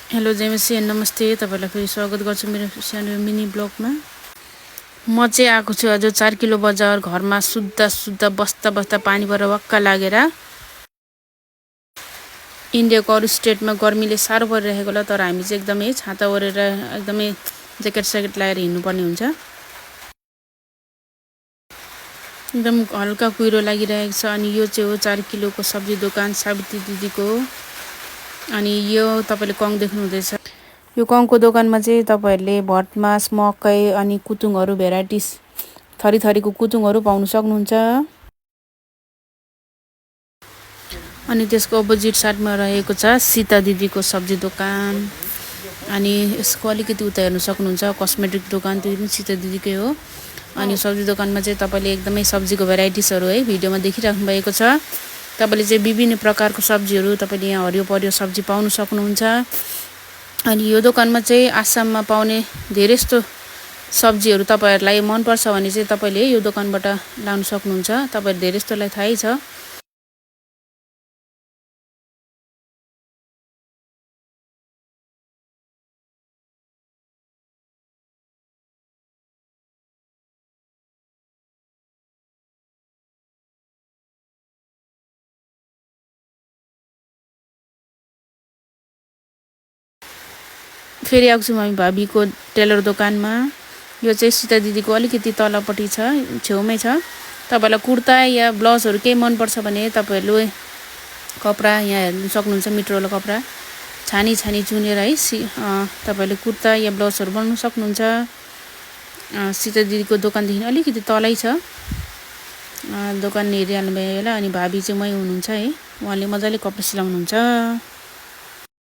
Hello जेमेसी नमस्ते, तपाईँलाई फेरि स्वागत गर्छु मेरो सानो मिनी ब्लगमा। म चाहिँ आएको छु आज 4 किलो बजार। घरमा सुत्दा बस्दा पानी परेर वक्का लागेर। इन्डियाको अरू स्टेटमा गर्मीले साह्रो परिरहेको होला, तर हामी चाहिँ एकदमै छाता ओढेर एकदमै ज्याकेट लगाएर हिँड्नुपर्ने हुन्छ। एकदम हल्का कुहिरो लागिरहेको छ। अनि यो चाहिँ हो 4 किलोको सब्जी दोकान सावित्री दिदीको। अनि यो तपाईँले कङ देख्नुहुँदैछ। यो कङको दोकानमा चाहिँ तपाईँहरूले भटमास, मकै अनि कुतुङहरू भेराइटिज थरीको कुतुङहरू पाउन सक्नुहुन्छ। अनि त्यसको अपोजिट साइडमा रहेको छ सीता दिदीको सब्जी दोकान। अनि यसको अलिकति उता हेर्न सक्नुहुन्छ कस्मेटिक दोकान, त्यो पनि सीता दिदीकै हो। अनि सब्जी दोकानमा चाहिँ तपाईँले एकदमै सब्जीको भेराइटिजहरू है भिडियोमा देखिराख्नु भएको छ। तपाईँले चाहिँ विभिन्न प्रकारको सब्जीहरू तपाईँले यहाँ हरियो परियो सब्जी पाउन सक्नुहुन्छ। अनि यो दोकानमा चाहिँ आसाममा पाउने धेरै जस्तो सब्जीहरू तपाईँहरूलाई मनपर्छ भने चाहिँ तपाईँले यो दोकानबाट लान सक्नुहुन्छ। तपाईँहरू धेरै जस्तोलाई थाहै छ। फेरि आएको छौँ हामी भाबीको टेलर दोकानमा। यो चाहिँ सीता दिदीको अलिकति तलपट्टि छ, छेउमै छ। तपाईँलाई कुर्ता या ब्लाउजहरू केही मनपर्छ भने तपाईँहरूले कपडा यहाँ हेर्नु सक्नुहुन्छ, मिटरवाला कपडा छानी चुनेर है तपाईँहरूले कुर्ता या ब्लाउजहरू बनाउन सक्नुहुन्छ। सीता दिदीको दोकानदेखि अलिकति तलै छ दोकान हेरिहाल्नु भयो होला। अनि भाबी चाहिँ मै हुनुहुन्छ है, उहाँले मजाले कपडा सिलाउनुहुन्छ।